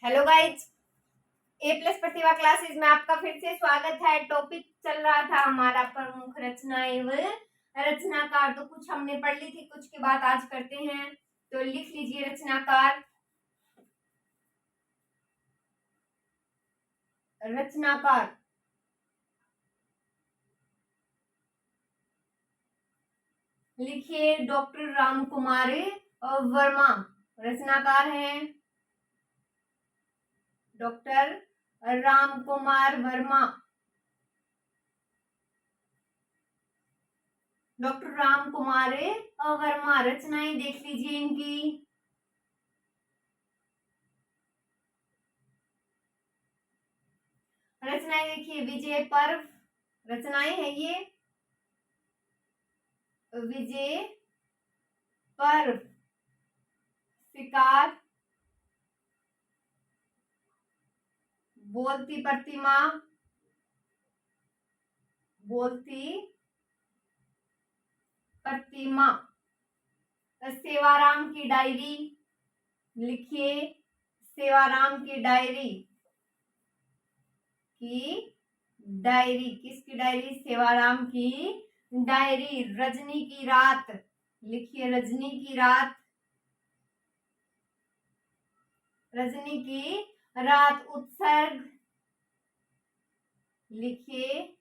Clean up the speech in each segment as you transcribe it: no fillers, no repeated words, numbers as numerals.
Hello guys, ए plus प्रतिभा classes में आपका फिर से स्वागत है। टॉपिक चल रहा था हमारा प्रमुख रचना एवं रचनाकार। तो कुछ हमने पढ़ ली थी, कुछ की बात आज करते हैं। तो लिख लीजिए रचनाकार। रचनाकार लिखिए डॉक्टर राम कुमार वर्मा रचनाकार हैं। डॉक्टर राम कुमार वर्मा। डॉक्टर राम कुमार वर्मा रचनाएं देख लीजिए इनकी। रचनाएं देखिए, विजय पर्व रचनाएं है ये। विजय पर्व, शिकार, बोलती प्रतिमा, बोलती प्रतिमा, सेवाराम की डायरी लिखिए। सेवाराम की डायरी किसकी डायरी? सेवाराम की डायरी। रजनी की रात लिखिए। रजनी की रात, रजनी की रात। उत्सर्ग लिखिए।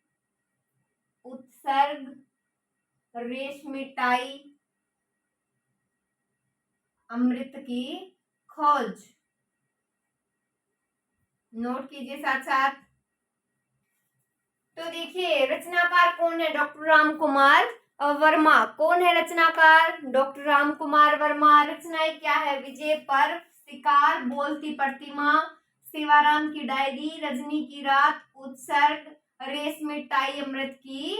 उत्सर्ग, रेशमी टाई, अमृत की खोज। नोट कीजिए साथ साथ। तो देखिए रचनाकार कौन है? डॉक्टर राम कुमार वर्मा। कौन है रचनाकार? डॉक्टर राम कुमार वर्मा। रचनाएं क्या है? विजय पर्व, शिकार, बोलती प्रतिमा, सेवाराम की डायरी, रजनी की रात, उत्सर्ग, रेशमी टाई, अमृत की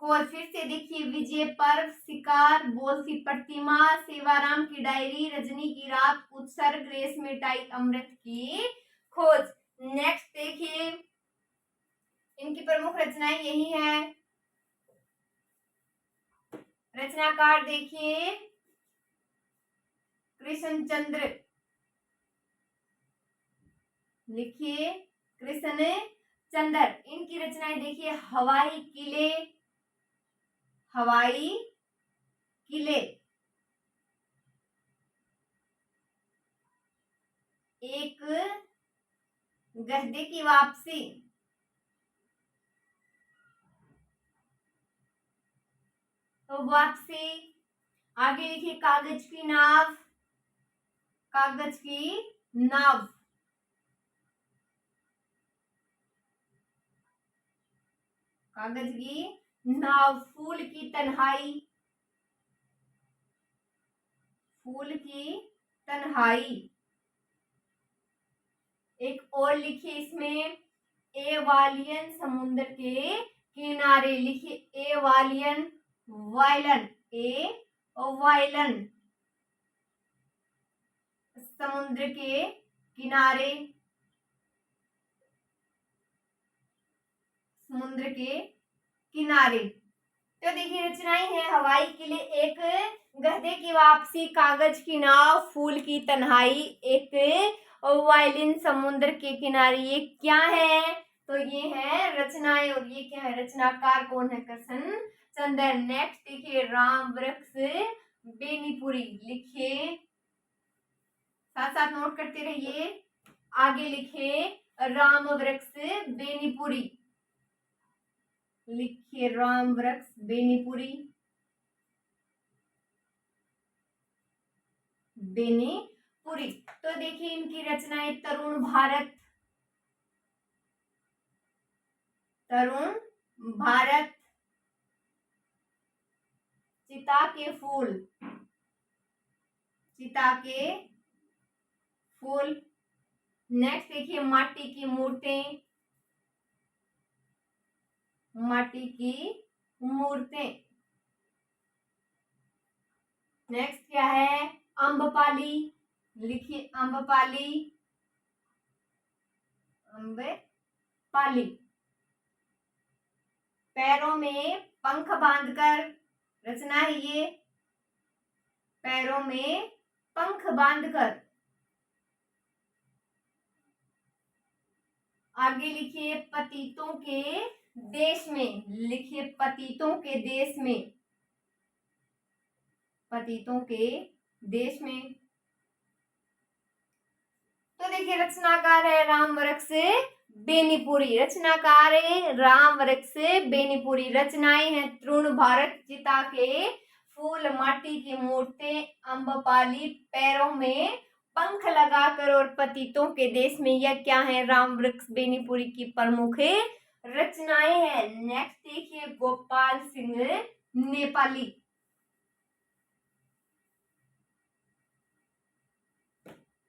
खोज। फिर से देखिए, विजय पर्व, शिकार, बोलती प्रतिमा, सेवाराम की डायरी, रजनी की रात, उत्सर्ग, रेशमी टाई, अमृत की खोज। नेक्स्ट देखिए, इनकी प्रमुख रचनाएं यही है। रचनाकार देखिए कृष्णचंद्र लिखिए। कृष्ण चंद्र। इनकी रचनाएं देखिए, हवाई किले, हवाई किले, एक गहदे की वापसी, तो वापसी। आगे लिखिए कागज की नाव, कागज की नाव, कागज की नाव। फूल की तन्हाई, फूल की तन्हाई। एक और लिखिए इसमें, एवालियन समुद्र के किनारे लिखिए। एवालियन, वायलन, ए वायलन समुद्र के किनारे, समुद्र के किनारे। तो देखिए रचनाएं हैं, हवाई किले, एक गधे की वापसी, कागज की नाव, फूल की तन्हाई, एक वायलिन समुद्र के किनारे। ये क्या है? तो ये है रचनाएं। और ये क्या है? रचनाकार कौन है? कृष्ण चंद्र। नेक्स्ट देखिए, राम वृक्ष बेनीपुरी लिखिए। साथ साथ नोट करते रहिए। आगे लिखिए राम वृक्ष बेनीपुरी लिखिए। राम वृक्ष बेनीपुरी, बेनीपुरी। तो देखिए इनकी रचनाएं, तरुण भारत, तरुण भारत, चिता के फूल, चिता के फूल। नेक्स्ट देखिए, माटी की मूर्तें, माटी की मूर्तें। नेक्स्ट क्या है? अम्बपाली लिखिए। अम्बपाली, अम्बपाली। पैरों में पंख बांधकर, रचना है ये। पैरों में पंख बांधकर, आगे लिखिए पतितों के देश में, लिखिए पतितों के देश में, पतितों के देश में। तो देखिए रचनाकार है रामवृक्ष बेनीपुरी, रचनाकार है रामवृक्ष बेनीपुरी। रचनाएं हैं तृण भारत, चिता के फूल, माटी की मूर्तें, अम्बपाली, पैरों में पंख लगाकर और पतितों के देश में। यह क्या है? रामवृक्ष बेनीपुरी की प्रमुख रचनाएं हैं। नेक्स्ट देखिए गोपाल सिंह नेपाली,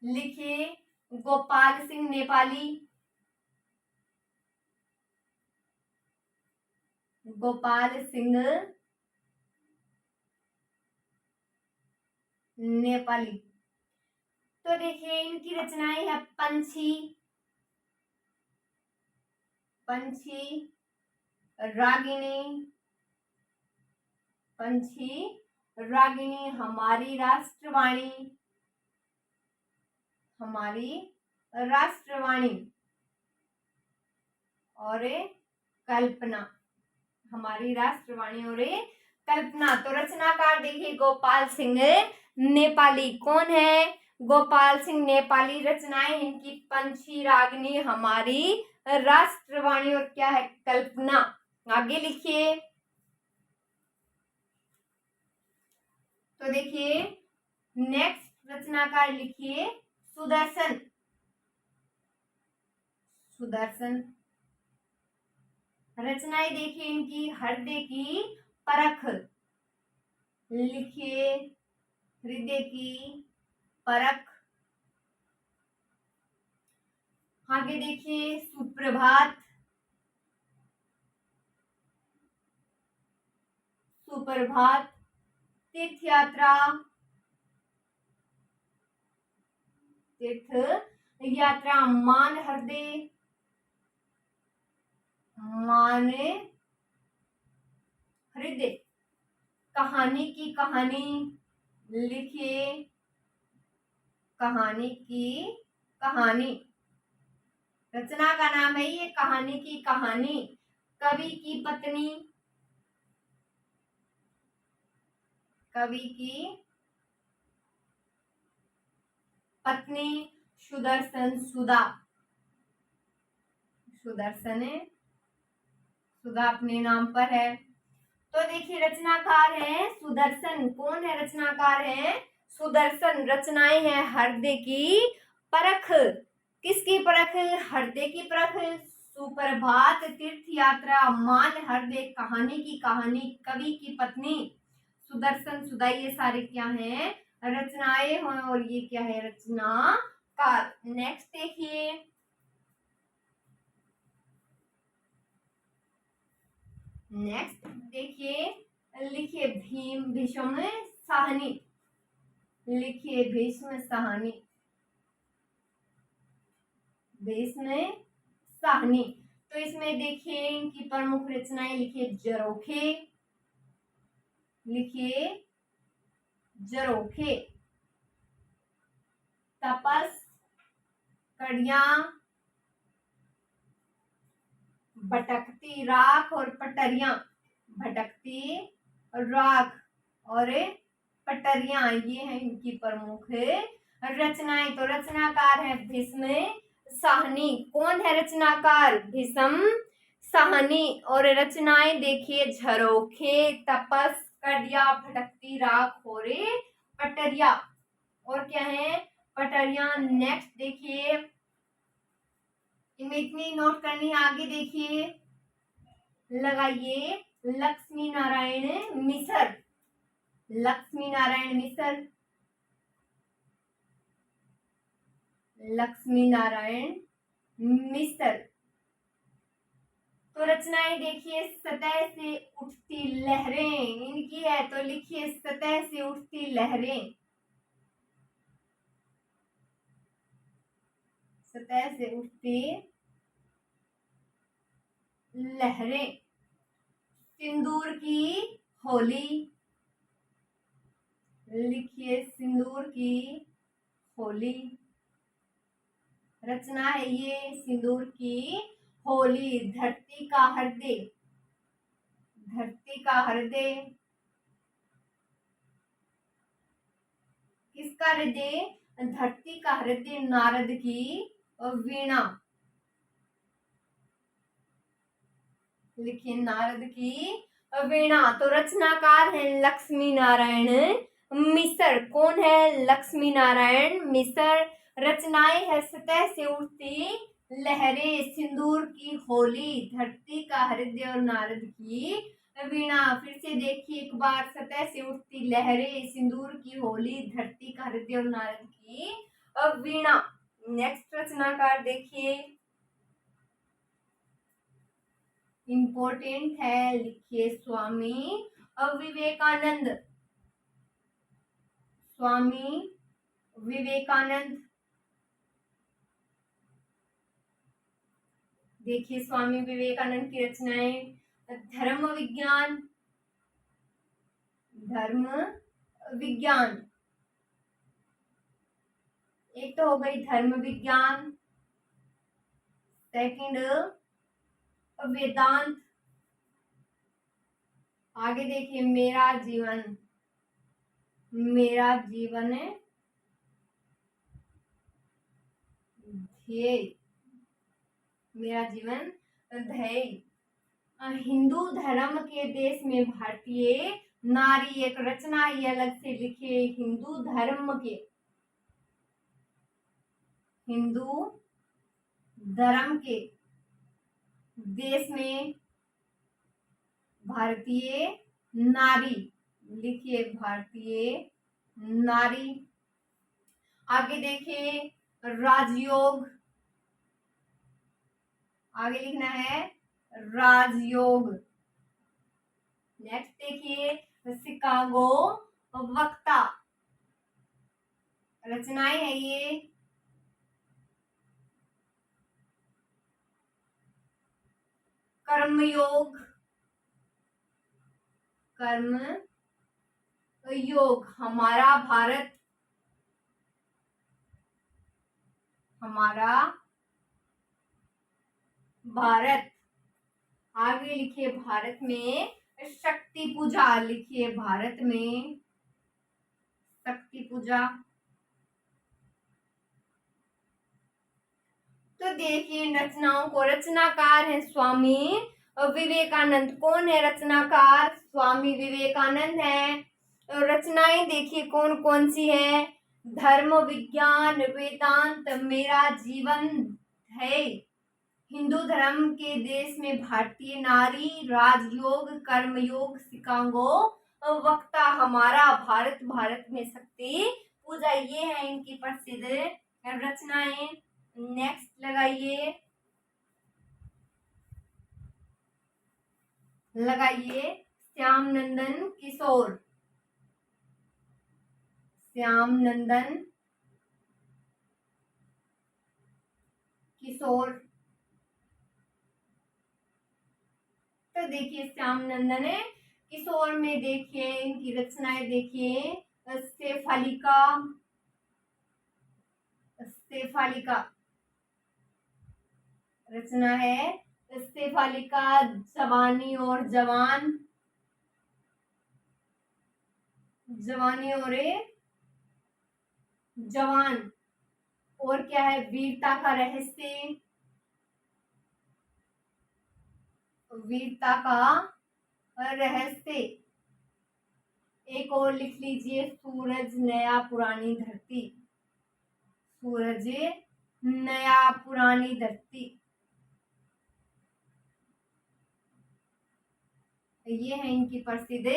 लिखिए गोपाल सिंह नेपाली, गोपाल सिंह नेपाली। तो देखिए इनकी रचनाएं है पंछी, पंछी, रागिनी, पंछी, रागिनी, हमारी राष्ट्रवाणी, हमारी राष्ट्रवाणी, और कल्पना, हमारी राष्ट्रवाणी और कल्पना। तो रचनाकार देखिए गोपाल सिंह नेपाली। कौन है? गोपाल सिंह नेपाली। रचनाएं इनकी पंछी, रागिनी, हमारी राष्ट्रवाणी और क्या है? कल्पना। आगे लिखिए। तो देखिए नेक्स्ट रचनाकार लिखिए सुदर्शन, सुदर्शन। रचनाएं देखिए इनकी हृदय की परख, लिखिए हृदय की परख। आगे देखिए सुप्रभात, सुप्रभात, तीर्थ यात्रा, तीर्थ यात्रा, मान हृदय, मान हृदय, कहानी की कहानी, लिखिए कहानी की कहानी। रचना का नाम है ये कहानी की कहानी। कवि की पत्नी, कवि की पत्नी, सुदर्शन सुधा, सुदर्शन सुधा अपने नाम पर है। तो देखिए रचनाकार है सुदर्शन। कौन है रचनाकार? है सुदर्शन। रचनाएं हैं हृदय की परख। किसकी परख? हृदय की परख। सुप्रभात, तीर्थ यात्रा, मान हृदय, कहानी की कहानी, कवि की पत्नी, सुदर्शन सुधा, ये सारे क्या हैं? रचनाएं हैं और ये क्या है? रचनाकार। नेक्स्ट देखिए नेक्स्ट देखिए, लिखिए भीष्म साहनी, लिखिए भीष्म साहनी, भीष्म साहनी। तो इसमें देखिए इनकी प्रमुख रचनाएं लिखिए जरोखे, लिखिए जरोखे, तपस, कड़ियां, भटकती राख और पटरियां, भटकती राख और पटरियां, ये हैं इनकी प्रमुख रचनाएं। तो रचनाकार है भीष्म साहनी। कौन है रचनाकार? भीष्म साहनी। और रचनाएं देखिए झरोखे, तपस, कड़िया, भटकती राख और पटरिया, और क्या है? पटरिया। नेक्स्ट देखिए, इतनी नोट करनी है। आगे देखिए, लगाइए लक्ष्मी नारायण मिसर, लक्ष्मी नारायण मिसर, लक्ष्मी नारायण मिसर। तो रचनाएं देखिए सतह से उठती लहरें इनकी है। तो लिखिए सतह से उठती लहरें, सतह से उठती लहरें, सिंदूर की होली, लिखिए सिंदूर की होली, रचना है ये सिंदूर की होली। धरती का हृदय, धरती का हृदय किसका हृदय? धरती का हृदय नारद की वीणा। लिखिए नारद की वीणा। तो रचनाकार है लक्ष्मी नारायण मिसर। कौन है? लक्ष्मी नारायण मिसर। रचनाएं है सतह से उठती लहरें, सिंदूर की होली, धरती का हृदय और नारद की वीणा। फिर से देखिए एक बार, सतह से उठती लहरें, सिंदूर की होली, धरती का हृदय और नारद की वीणा। नेक्स्ट रचनाकार देखिए, इम्पोर्टेंट है, लिखिए स्वामी विवेकानंद। स्वामी विवेकानंद। देखिए स्वामी विवेकानंद की रचनाएं, धर्म विज्ञान, धर्म विज्ञान। एक तो हो गई धर्म विज्ञान, सेकंड वेदांत। आगे देखिए मेरा जीवन, मेरा जीवन ध्येय, मेरा जीवन ध्येय। हिंदू धर्म के देश में भारतीय नारी। एक रचना ही अलग से लिखिए, हिंदू धर्म के, हिंदू धर्म के देश में भारतीय नारी। लिखिए भारतीय नारी। आगे देखिए राजयोग, आगे लिखना है राजयोग। नेक्स्ट देखिए शिकागो वक्ता। रचनाएं है ये, कर्मयोग, कर्म योग। हमारा भारत, हमारा भारत। आगे लिखिए भारत में शक्ति पूजा। लिखिए भारत में शक्ति पूजा। तो देखिए रचनाओं को, रचनाकार है स्वामी विवेकानंद। कौन है रचनाकार? स्वामी विवेकानंद है। रचनाएं देखिए कौन कौन सी है, धर्म विज्ञान, वेदांत, मेरा जीवन है, हिंदू धर्म के देश में भारतीय नारी, राजयोग, कर्मयोग, शिकागो वक्ता, हमारा भारत, भारत में शक्ति पूजा। ये है इनकी प्रसिद्ध रचनाएं। नेक्स्ट लगाइए, लगाइए श्याम नंदन किशोर। श्याम नंदन किशोर। तो देखिए श्याम नंदन किशोर में देखिए इनकी रचनाएं देखिए, शेफालिका, शेफालिका रचना है, शेफालिका, जवानी और जवान, जवानी और जवान। और क्या है, वीरता का रहस्य, वीरता का रहस्य। एक और लिख लीजिए, सूरज नया पुरानी धरती, सूरज नया पुरानी धरती। ये है इनकी प्रसिद्ध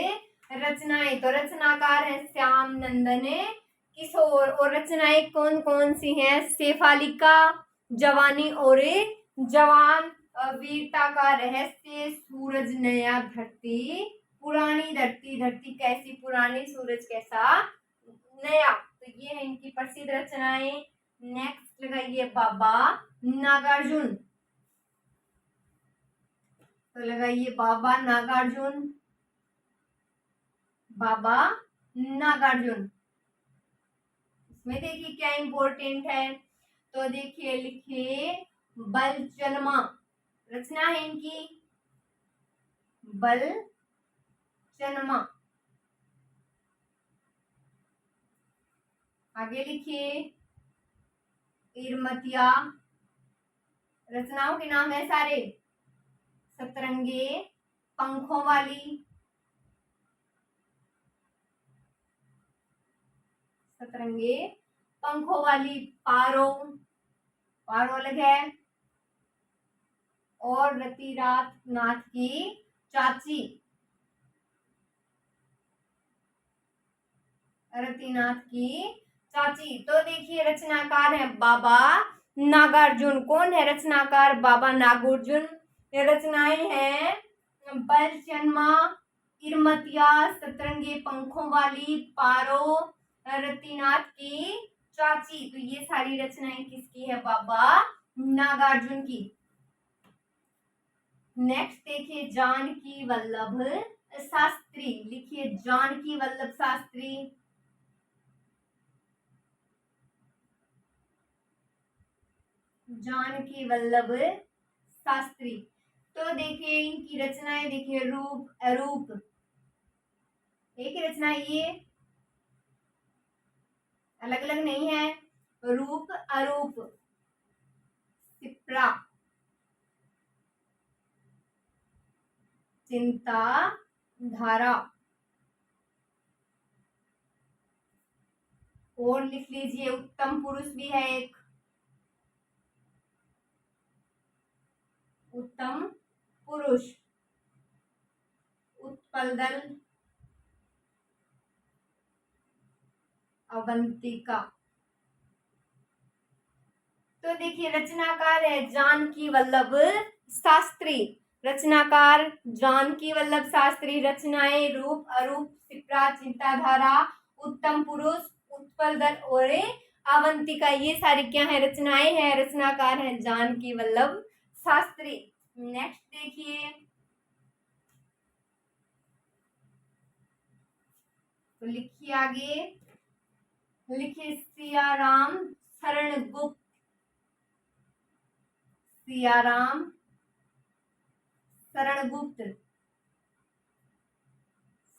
रचनाएं। तो रचनाकार है श्याम नंदन किशोर। और रचनाएं कौन कौन सी हैं? शेफालिका, जवानी और जवान, वीरता का रहस्य, सूरज नया धरती, पुरानी धरती, धरती कैसी पुरानी, सूरज कैसा नया। तो ये है इनकी प्रसिद्ध रचनाएं। नेक्स्ट लगाइए बाबा नागार्जुन। तो लगाइए बाबा नागार्जुन, बाबा नागार्जुन। इसमें देखिए क्या इंपॉर्टेंट है, तो देखिए लिखिए बलचनमा, रचना है इनकी बलचनमा। आगे लिखिए इरमतिया, रचनाओं के नाम है सारे। सतरंगे पंखों वाली, सतरंगे पंखों वाली, पारो, पारो अलग है, और रतिरात नाथ की चाची, रतिनाथ की चाची। तो देखिए रचनाकार है बाबा नागार्जुन। कौन है रचनाकार? बाबा नागार्जुन। ये रचनाएं हैं बलचनमा, इरमतिया, सतरंगे पंखों वाली, पारो, रतिनाथ की चाची। तो ये सारी रचनाएं किसकी है? बाबा नागार्जुन की। नेक्स्ट देखिए जानकी वल्लभ शास्त्री, लिखिए जानकी वल्लभ शास्त्री। जानकी वल्लभ शास्त्री। तो देखिए इनकी रचनाएं देखिए रूप अरूप, एक ही रचना ये अलग अलग नहीं है। रूप अरूप, सिप्रा, चिंता धारा, और लिख लीजिए उत्तम पुरुष भी है एक, उत्तम पुरुष, उत्पल दल, अवंतिका। तो देखिए रचनाकार है जानकी वल्लभ शास्त्री, रचनाकार जानकी वल्लभ शास्त्री। रचनाएं रूप अरूप, सिप्रा, चिंताधारा, उत्तम पुरुष, उत्पल दल और अवंतिका। ये सारी क्या है? रचनाएं हैं। रचनाकार है जानकी वल्लभ शास्त्री। नेक्स्ट देखिए, तो लिखिए आगे, लिखिए सियाराम शरण गुप्त, सियाराम शरण गुप्त,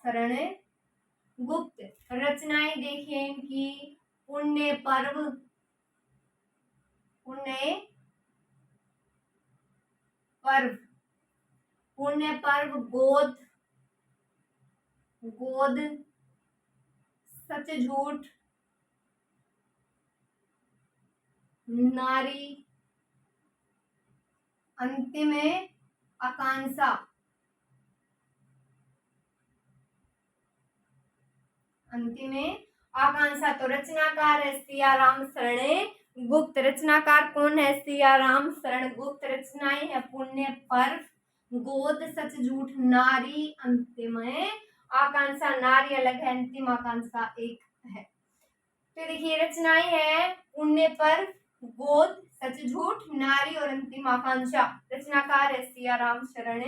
शरण गुप्त। रचनाएं देखिए इनकी पुण्य पर्व, पुण्य पर्व, पुण्य पर्व, गोद, गोद, सच झूठ, नारी, अंतिम आकांक्षा, अंतिम आकांक्षा। तो रचनाकार है सियाराम शरण गुप्त। रचनाकार कौन है? सियाराम शरण गुप्त। रचनाएं है पुण्य पर्व, गोद, सच झूठ, नारी, अंतिम आकांक्षा। नारी अलग है, अंतिम आकांक्षा एक है। तो देखिए रचनाएं है पुण्य पर्व, गोद, सच झूठ, नारी और अंतिम आकांक्षा। रचनाकार है सियाराम शरण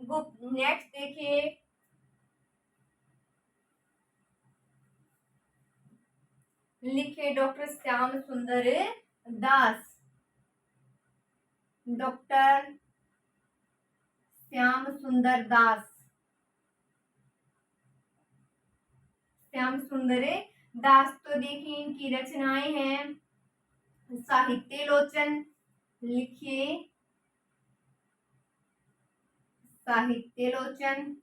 गुप्त। नेक्स्ट देखिए, लिखे डॉक्टर श्याम सुंदर दास, डॉक्टर श्याम सुंदर दास, श्याम सुंदर दास। तो देखिए इनकी रचनाएं हैं साहित्य लोचन, लिखिए साहित्य लोचन,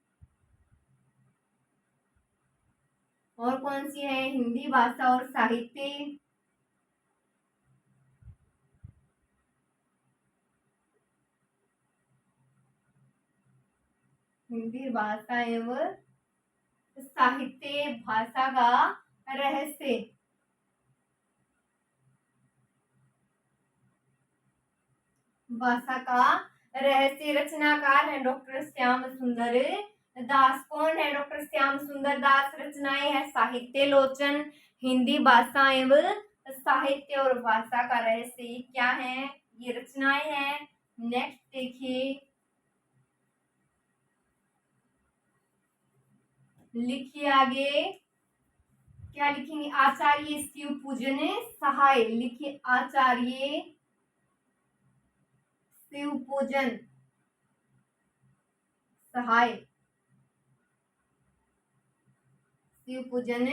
और कौन सी है? हिंदी भाषा और साहित्य, हिंदी भाषा एवं साहित्य, भाषा का रहस्य, भाषा का रहस्य। रचनाकार है डॉक्टर श्याम सुंदर दास। कौन है डॉक्टर श्याम सुंदर दास? रचनाएं है साहित्य लोचन, हिंदी भाषा एवं साहित्य और भाषा का रहस्य। क्या है? ये रचनाएं हैं। नेक्स्ट देखिए, लिखिए आगे, क्या लिखेंगे? आचार्य शिव पूजन सहाय, लिखिए आचार्य शिव पूजन सहाय, शिव पूजन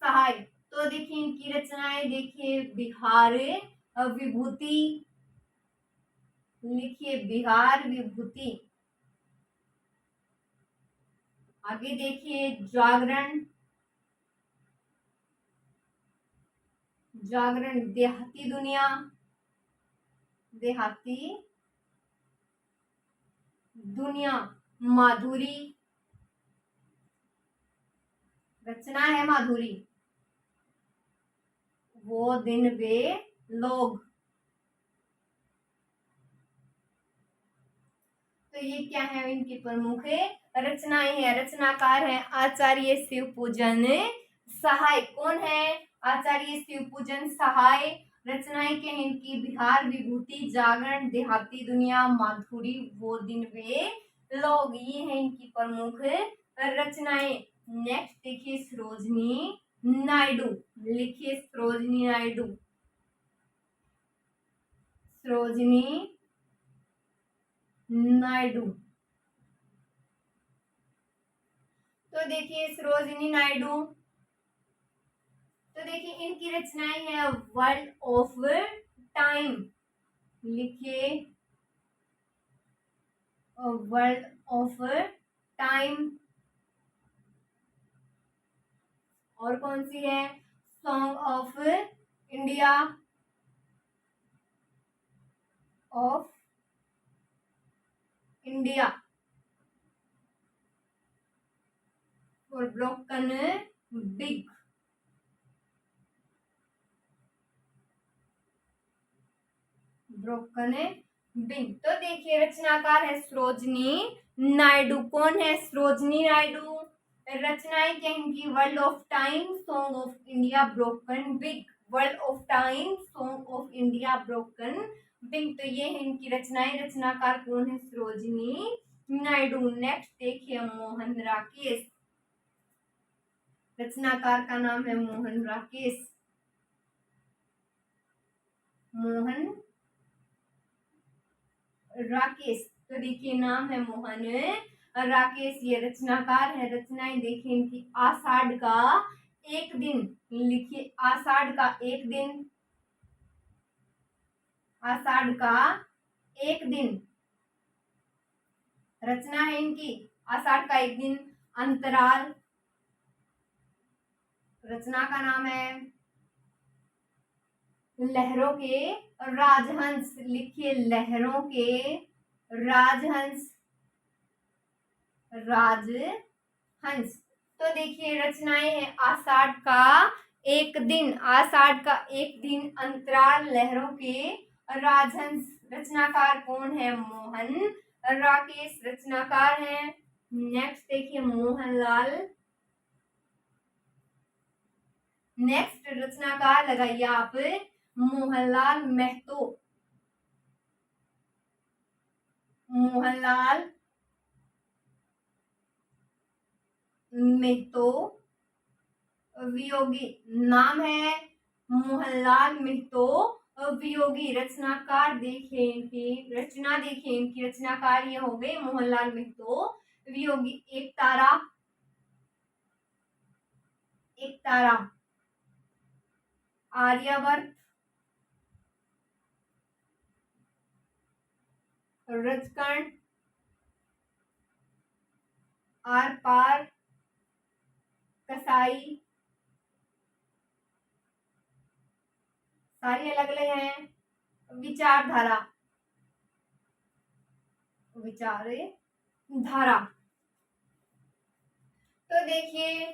सहाय। तो देखिए इनकी रचनाएं, देखिए बिहार विभूति, लिखिए बिहार विभूति। आगे देखिए जागरण, जागरण देहाती दुनिया, देहाती दुनिया माधुरी, रचना है माधुरी, वो दिन वे लोग। तो ये क्या है? इनकी प्रमुख रचनाएं हैं। रचनाकार है आचार्य शिव पूजन सहाय। कौन है? आचार्य शिव पूजन सहाय। रचनाएं क्या है इनकी? बिहार विभूति, जागरण देहाती दुनिया माधुरी, वो दिन वे लोग। ये है इनकी प्रमुख रचनाएं। नेक्स्ट देखिए सरोजनी नायडू, लिखिए सरोजनी नायडू, सरोजनी नायडू। तो देखिए सरोजिनी नायडू, तो देखिए इनकी रचनाएं हैं वर्ल्ड ऑफ टाइम, लिखिए वर्ल्ड ऑफ टाइम। और कौन सी है? Song of India, of India. और ब्रोकन बिग, ब्रोकन बिग। तो देखिए रचनाकार है सरोजनी नायडू। कौन है? सरोजनी नायडू। रचनाएं क्या इनकी? World of time, song of India, broken big. World of time, song of India, broken big. तो ये है इनकी रचनाएं। रचनाकार कौन है? सरोजनी नायडू। नेक्स्ट देखिए मोहन राकेश, रचनाकार का नाम है मोहन राकेश, मोहन राकेश। तो देखिए नाम है मोहन राकेश, ये रचनाकार है। रचनाएं देखिए इनकी आषाढ़ का एक दिन, लिखिए आषाढ़ का एक दिन, आषाढ़ का एक दिन। रचना है इनकी आषाढ़ का एक दिन। अंतराल, रचना का नाम है लहरों के राजहंस, लिखिए लहरों के राजहंस, राजहंस। तो देखिए रचनाएं हैं आषाढ़ का एक दिन, आषाढ़ का एक दिन, अंतराल, लहरों के राजहंस। रचनाकार कौन है? मोहन राकेश, रचनाकार है। नेक्स्ट देखिए मोहनलाल, नेक्स्ट रचनाकार लगाइए आप मोहनलाल मेहतो, मोहनलाल मेहतो वियोगी। नाम है मोहनलाल मेहतो वियोगी। रचनाकार देखिए इनकी रचना, देखिए इनकी रचनाकार ये हो गए मोहनलाल मेहतो वियोगी। एक तारा, एक तारा, आर्यवर्त, रजकण, आर पार, कसाई, सारी अलग अलग हैं। विचारधारा, विचारधारा। तो देखिए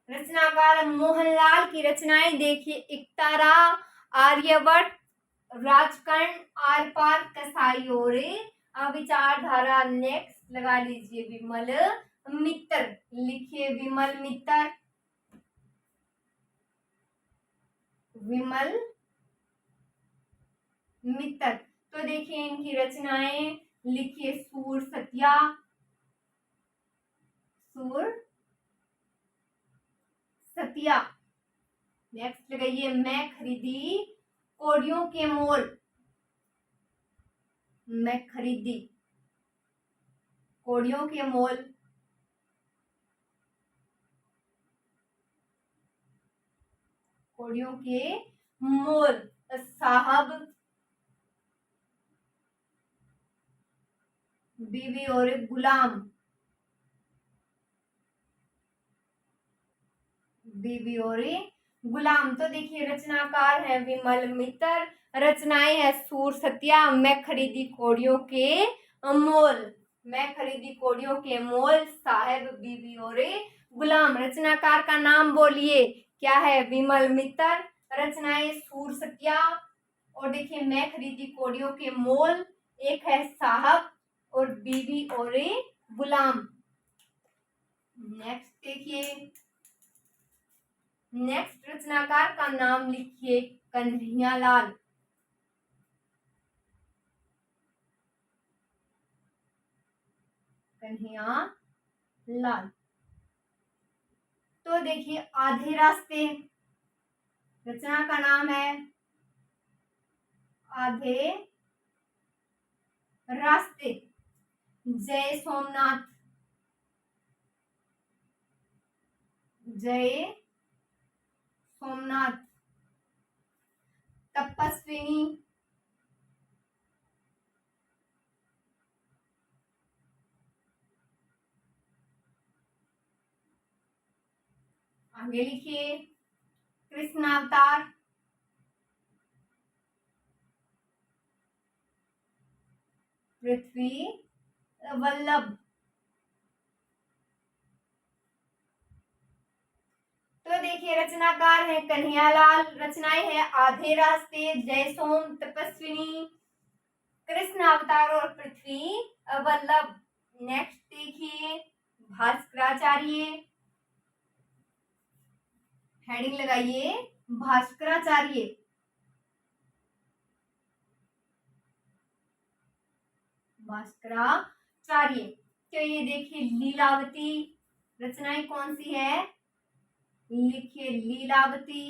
रचनाकार मोहनलाल की रचनाएं देखिए एकतारा, आर्यभट्ट, राजकर्ण, आर पार, कसाई और विचारधारा। नेक्स्ट लगा लीजिए विमल मित्तर, लिखिए विमल मित्तर, विमल मित्तर। तो देखिए इनकी रचनाएं, लिखिए सूर सत्या, सूर सतिया। नेक्स्ट लगाइए, मैं खरीदी कोड़ियों के मोल। मैं खरीदी कोड़ियों के मोल। कोड़ियों के मोल साहब, बीवी और गुलाम। बीवी और गुलाम। तो देखिए रचनाकार है विमल मित्तर, रचनाएं है सूर सतिया, मैं खरीदी कोड़ियों के मोल। मैं खरीदी कोड़ियों के मोल, साहेब, बीवी और गुलाम। रचनाकार का नाम बोलिए, क्या है? विमल मित्तर। रचनाएं सूर सतिया। और देखिए मैं खरीदी कोड़ियों के मोल, एक है साहब और बीवी और गुलाम। नेक्स्ट देखिए, नेक्स्ट रचनाकार का नाम लिखिए, कन्हैयालाल। कन्हैयालाल। तो देखिए आधे रास्ते, रचना का नाम है आधे रास्ते। जय सोमनाथ। जय सोमनाथ। तपस्विनी। आगे लिखिए, कृष्णावतार। पृथ्वी वल्लभ। तो देखिए रचनाकार है कन्हैयालाल, रचनाएं है आधे रास्ते, जय सोम, तपस्विनी, कृष्ण अवतार और पृथ्वी वल्लभ। नेक्स्ट देखिए, भास्कराचार्य। हेडिंग लगाइए, भास्कराचार्य। भास्कराचार्य। तो ये देखिए लीलावती, रचनाएं कौन सी है? लिखिए लीलावती।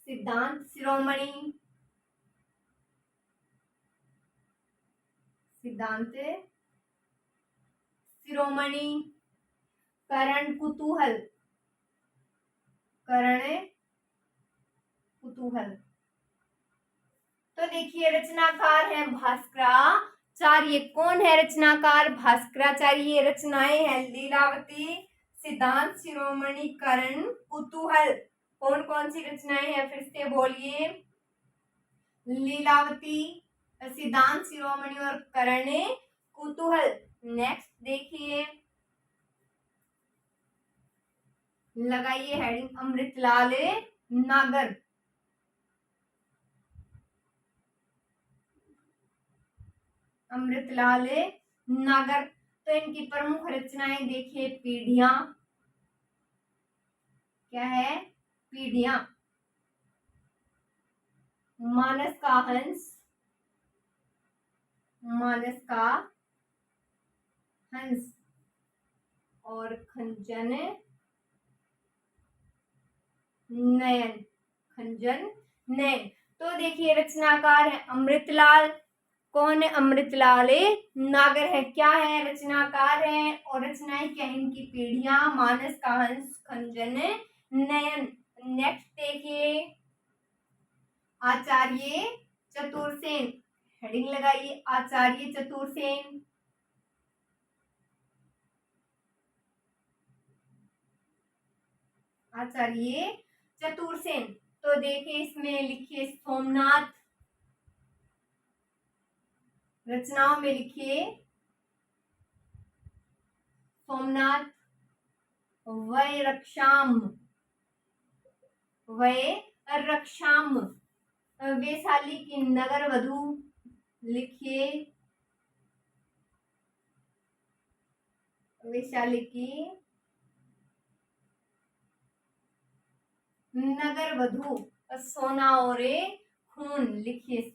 सिद्धांत शिरोमणि। सिद्धांत शिरोमणि। करण कुतूहल। करण कुतूहल। तो देखिए रचनाकार है भास्कराचार्य। कौन है रचनाकार? भास्कराचार्य। रचनाएं हैं लीलावती, सिद्धांत शिरोमणि, करण कुतूहल। कौन कौन सी रचनाएं हैं? फिर से बोलिए, लीलावती, सिद्धांत शिरोमणि और करण कुतूहल। नेक्स्ट देखिए, लगाइए हेडिंग, अमृतलाल नागर। अमृतलाल नागर। तो इनकी प्रमुख रचनाएं देखिए, पीढ़ियां। क्या है? पीढ़ियां। मानस का हंस। मानस का हंस और खंजन नयन। खंजन नयन। तो देखिए रचनाकार है अमृतलाल। कौन है? अमृतलाल नागर है। क्या है? रचनाकार है। और रचनाएं क्या है इनकी? पीढ़ियां, मानस का हंस, खंजन नयन। नेक्स्ट देखिए, आचार्य चतुरसेन। हेडिंग लगाइए, आचार्य चतुरसेन। आचार्य चतुरसेन। तो देखिए इसमें लिखिए सोमनाथ। रचनाओं में लिखिए सोमनाथ। वै रक्षाम। वै रक्षाम। वैशाली की नगर वधु। लिखिए वैशाली की नगर वधु। सोना और खून। लिखिए